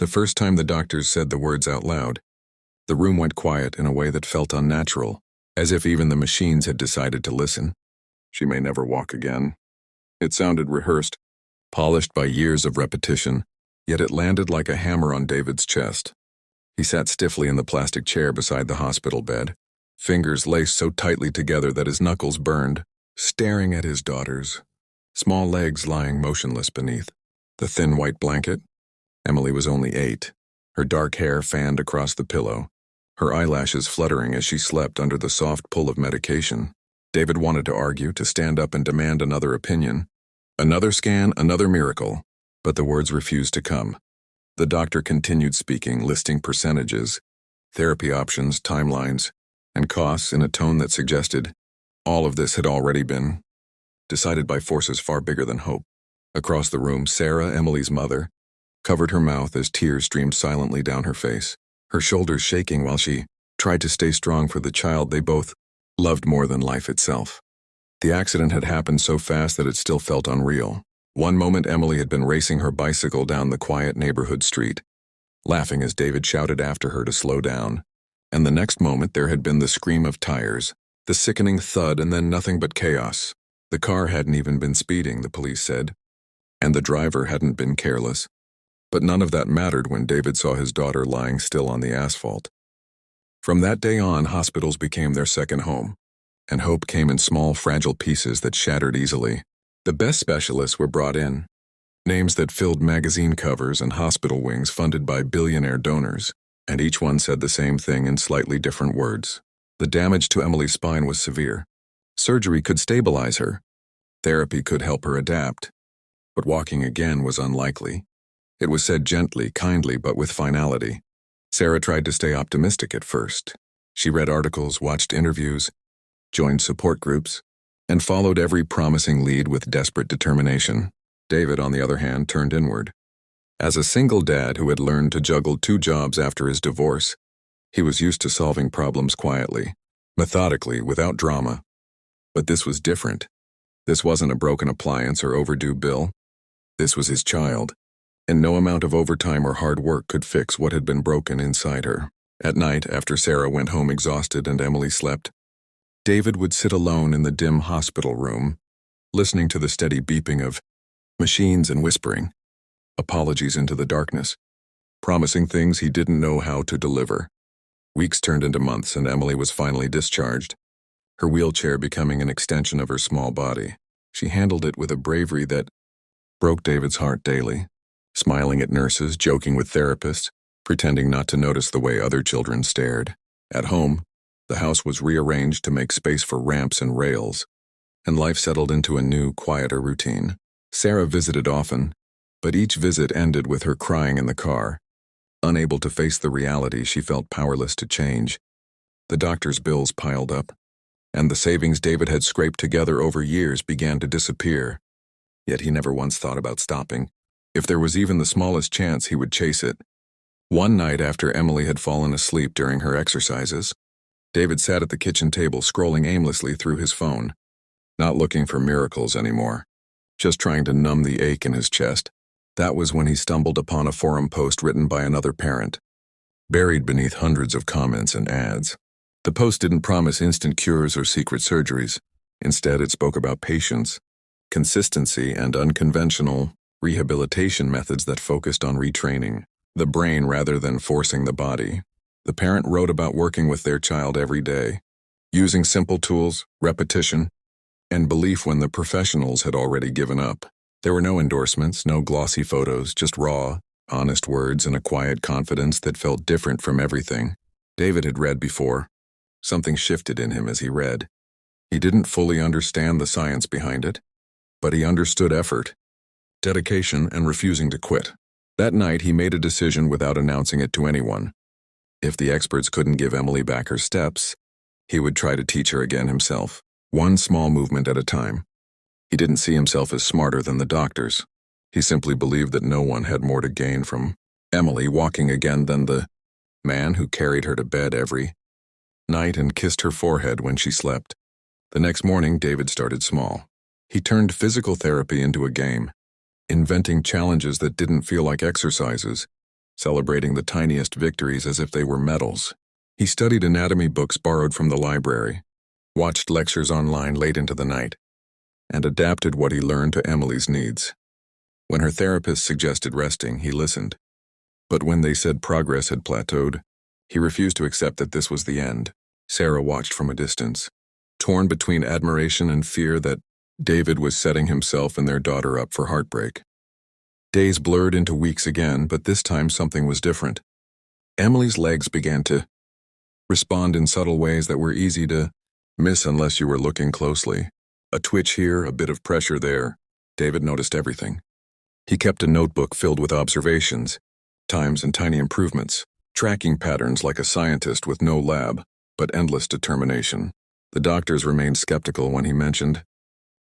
The first time the doctors said the words out loud, the room went quiet in a way that felt unnatural, as if even the machines had decided to listen. She may never walk again. It sounded rehearsed, polished by years of repetition, yet it landed like a hammer on David's chest. He sat stiffly in the plastic chair beside the hospital bed, fingers laced so tightly together that his knuckles burned, staring at his daughter's small legs lying motionless beneath the thin white blanket. Emily was only 8, her dark hair fanned across the pillow, her eyelashes fluttering as she slept under the soft pull of medication. David wanted to argue, to stand up and demand another opinion. Another scan, another miracle, but the words refused to come. The doctor continued speaking, listing percentages, therapy options, timelines, and costs in a tone that suggested all of this had already been decided by forces far bigger than hope. Across the room, Sarah, Emily's mother, covered her mouth as tears streamed silently down her face, her shoulders shaking while she tried to stay strong for the child they both loved more than life itself. The accident had happened so fast that it still felt unreal. One moment Emily had been racing her bicycle down the quiet neighborhood street, laughing as David shouted after her to slow down, and the next moment there had been the scream of tires, the sickening thud, and then nothing but chaos. The car hadn't even been speeding, the police said, and the driver hadn't been careless. But none of that mattered when David saw his daughter lying still on the asphalt. From that day on, hospitals became their second home, and hope came in small, fragile pieces that shattered easily. The best specialists were brought in, names that filled magazine covers and hospital wings funded by billionaire donors, and each one said the same thing in slightly different words. The damage to Emily's spine was severe. Surgery could stabilize her. Therapy could help her adapt. But walking again was unlikely. It was said gently, kindly, but with finality. Sarah tried to stay optimistic at first. She read articles, watched interviews, joined support groups, and followed every promising lead with desperate determination. David, on the other hand, turned inward. As a single dad who had learned to juggle 2 jobs after his divorce, he was used to solving problems quietly, methodically, without drama. But this was different. This wasn't a broken appliance or overdue bill. This was his child, and no amount of overtime or hard work could fix what had been broken inside her. At night, after Sarah went home exhausted and Emily slept, David would sit alone in the dim hospital room, listening to the steady beeping of machines and whispering apologies into the darkness, promising things he didn't know how to deliver. Weeks turned into months, and Emily was finally discharged, her wheelchair becoming an extension of her small body. She handled it with a bravery that broke David's heart daily, smiling at nurses, joking with therapists, pretending not to notice the way other children stared. At home, the house was rearranged to make space for ramps and rails, and life settled into a new, quieter routine. Sarah visited often, but each visit ended with her crying in the car. Unable to face the reality, she felt powerless to change. The doctor's bills piled up, and the savings David had scraped together over years began to disappear. Yet he never once thought about stopping. If there was even the smallest chance, he would chase it. One night after Emily had fallen asleep during her exercises, David sat at the kitchen table scrolling aimlessly through his phone, not looking for miracles anymore, just trying to numb the ache in his chest. That was when he stumbled upon a forum post written by another parent, buried beneath hundreds of comments and ads. The post didn't promise instant cures or secret surgeries. Instead, it spoke about patience, consistency, and unconventional rehabilitation methods that focused on retraining the brain rather than forcing the body. The parent wrote about working with their child every day, using simple tools, repetition, and belief when the professionals had already given up. There were no endorsements, no glossy photos, just raw, honest words and a quiet confidence that felt different from everything David had read before. Something shifted in him as he read. He didn't fully understand the science behind it, but he understood effort, dedication, and refusing to quit. That night, he made a decision without announcing it to anyone. If the experts couldn't give Emily back her steps, he would try to teach her again himself, one small movement at a time. He didn't see himself as smarter than the doctors. He simply believed that no one had more to gain from Emily walking again than the man who carried her to bed every night and kissed her forehead when she slept. The next morning, David started small. He turned physical therapy into a game, inventing challenges that didn't feel like exercises, celebrating the tiniest victories as if they were medals. He studied anatomy books borrowed from the library, watched lectures online late into the night, and adapted what he learned to Emily's needs. When her therapist suggested resting, he listened. But when they said progress had plateaued, he refused to accept that this was the end. Sarah watched from a distance, torn between admiration and fear that David was setting himself and their daughter up for heartbreak. Days blurred into weeks again, but this time something was different. Emily's legs began to respond in subtle ways that were easy to miss unless you were looking closely. A twitch here, a bit of pressure there. David noticed everything. He kept a notebook filled with observations, times and tiny improvements, tracking patterns like a scientist with no lab, but endless determination. The doctors remained skeptical when he mentioned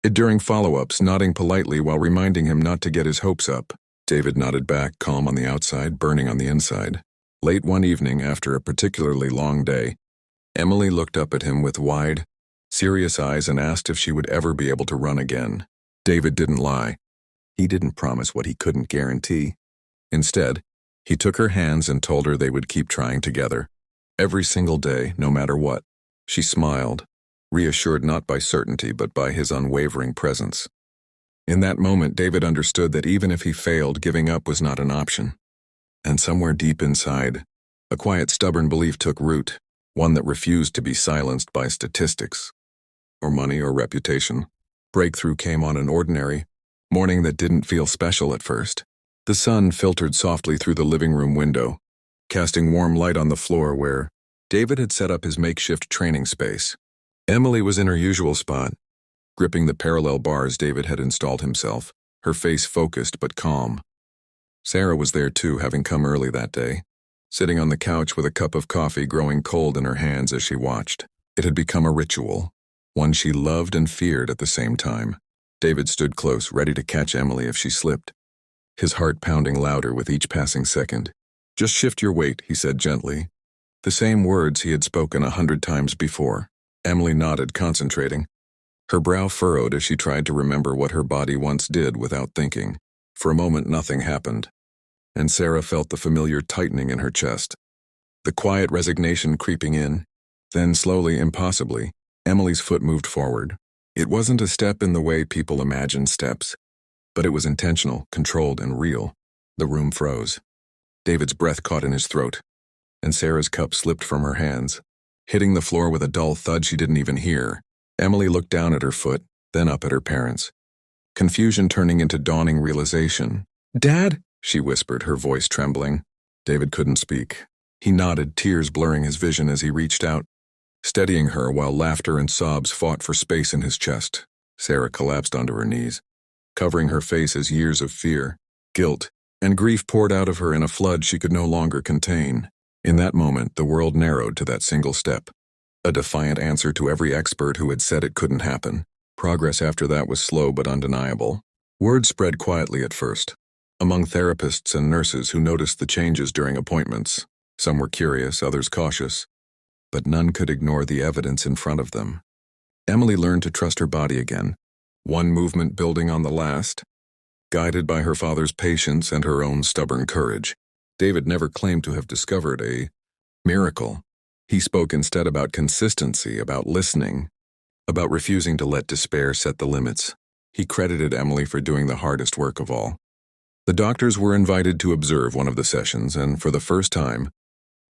it during follow-ups, nodding politely while reminding him not to get his hopes up. David nodded back, calm on the outside, burning on the inside. Late one evening, after a particularly long day, Emily looked up at him with wide, serious eyes and asked if she would ever be able to run again. David didn't lie. He didn't promise what he couldn't guarantee. Instead, he took her hands and told her they would keep trying together, every single day, no matter what. She smiled, reassured not by certainty but by his unwavering presence. In that moment, David understood that even if he failed, giving up was not an option. And somewhere deep inside, a quiet, stubborn belief took root, one that refused to be silenced by statistics, or money or reputation. Breakthrough came on an ordinary morning that didn't feel special at first. The sun filtered softly through the living room window, casting warm light on the floor where David had set up his makeshift training space. Emily was in her usual spot, gripping the parallel bars David had installed himself, her face focused but calm. Sarah was there too, having come early that day, sitting on the couch with a cup of coffee growing cold in her hands as she watched. It had become a ritual, one she loved and feared at the same time. David stood close, ready to catch Emily if she slipped, his heart pounding louder with each passing second. "Just shift your weight," he said gently, the same words he had spoken 100 times before. Emily nodded, concentrating. Her brow furrowed as she tried to remember what her body once did without thinking. For a moment, nothing happened, and Sarah felt the familiar tightening in her chest, the quiet resignation creeping in. Then slowly, impossibly, Emily's foot moved forward. It wasn't a step in the way people imagine steps, but it was intentional, controlled, and real. The room froze. David's breath caught in his throat, and Sarah's cup slipped from her hands, hitting the floor with a dull thud she didn't even hear. Emily looked down at her foot, then up at her parents, confusion turning into dawning realization. "Dad?" she whispered, her voice trembling. David couldn't speak. He nodded, tears blurring his vision as he reached out, steadying her while laughter and sobs fought for space in his chest. Sarah collapsed onto her knees, covering her face as years of fear, guilt, and grief poured out of her in a flood she could no longer contain. In that moment, the world narrowed to that single step, a defiant answer to every expert who had said it couldn't happen. Progress after that was slow but undeniable. Word spread quietly at first, among therapists and nurses who noticed the changes during appointments. Some were curious, others cautious, but none could ignore the evidence in front of them. Emily learned to trust her body again, one movement building on the last, guided by her father's patience and her own stubborn courage. David never claimed to have discovered a miracle. He spoke instead about consistency, about listening, about refusing to let despair set the limits. He credited Emily for doing the hardest work of all. The doctors were invited to observe one of the sessions, and for the first time,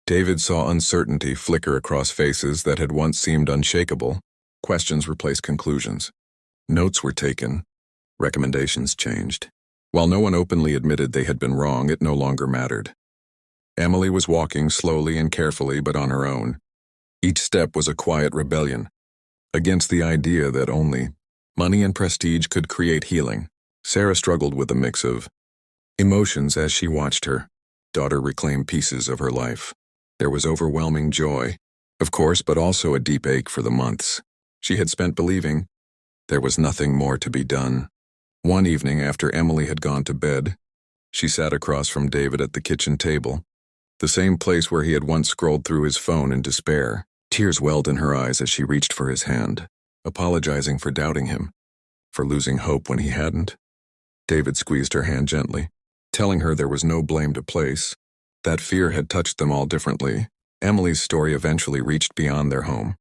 David saw uncertainty flicker across faces that had once seemed unshakable. Questions replaced conclusions. Notes were taken. Recommendations changed. While no one openly admitted they had been wrong, it no longer mattered. Emily was walking slowly and carefully, but on her own. Each step was a quiet rebellion against the idea that only money and prestige could create healing. Sarah struggled with a mix of emotions as she watched her daughter reclaim pieces of her life. There was overwhelming joy, of course, but also a deep ache for the months she had spent believing there was nothing more to be done. One evening after Emily had gone to bed, she sat across from David at the kitchen table, the same place where he had once scrolled through his phone in despair. Tears welled in her eyes as she reached for his hand, apologizing for doubting him, for losing hope when he hadn't. David squeezed her hand gently, telling her there was no blame to place, That fear had touched them all differently. Emily's story eventually reached beyond their home.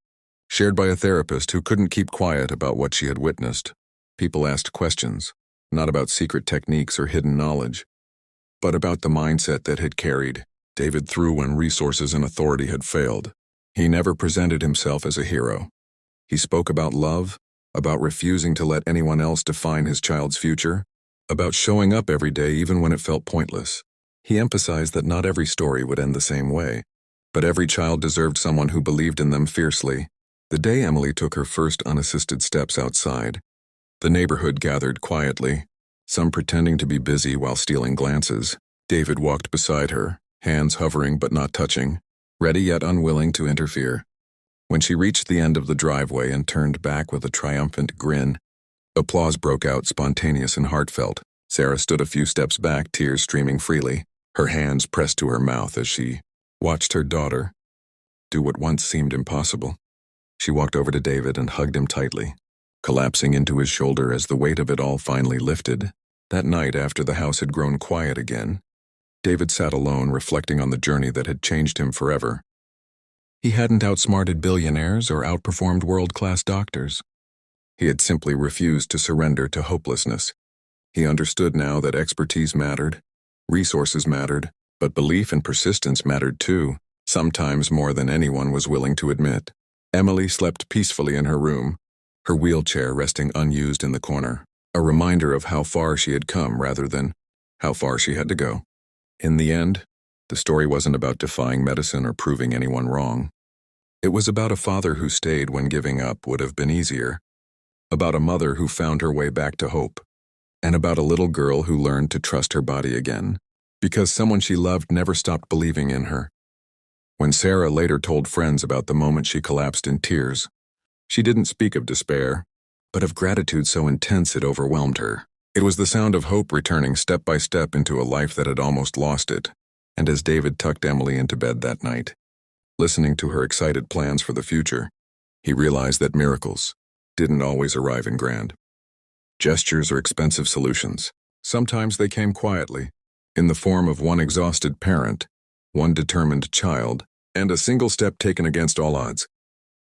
Shared by a therapist who couldn't keep quiet about what she had witnessed. People asked questions, not about secret techniques or hidden knowledge, but about the mindset that had carried David through when resources and authority had failed. He never presented himself as a hero. He spoke about love, about refusing to let anyone else define his child's future, about showing up every day even when it felt pointless. He emphasized that not every story would end the same way, but every child deserved someone who believed in them fiercely. The day Emily took her first unassisted steps outside, the neighborhood gathered quietly, some pretending to be busy while stealing glances. David walked beside her, hands hovering but not touching, ready yet unwilling to interfere. When she reached the end of the driveway and turned back with a triumphant grin, applause broke out, spontaneous and heartfelt. Sarah stood a few steps back, tears streaming freely, her hands pressed to her mouth as she watched her daughter do what once seemed impossible. She walked over to David and hugged him tightly, collapsing into his shoulder as the weight of it all finally lifted. That night, after the house had grown quiet again, David sat alone, reflecting on the journey that had changed him forever. He hadn't outsmarted billionaires or outperformed world-class doctors. He had simply refused to surrender to hopelessness. He understood now that expertise mattered, resources mattered, but belief and persistence mattered too, sometimes more than anyone was willing to admit. Emily slept peacefully in her room, her wheelchair resting unused in the corner, a reminder of how far she had come rather than how far she had to go. In the end, the story wasn't about defying medicine or proving anyone wrong. It was about a father who stayed when giving up would have been easier, about a mother who found her way back to hope, and about a little girl who learned to trust her body again, because someone she loved never stopped believing in her. When Sarah later told friends about the moment she collapsed in tears, she didn't speak of despair, but of gratitude so intense it overwhelmed her. It was the sound of hope returning step by step into a life that had almost lost it. And as David tucked Emily into bed that night, listening to her excited plans for the future, he realized that miracles didn't always arrive in grand gestures or expensive solutions. Sometimes they came quietly, in the form of one exhausted parent, one determined child, and a single step taken against all odds.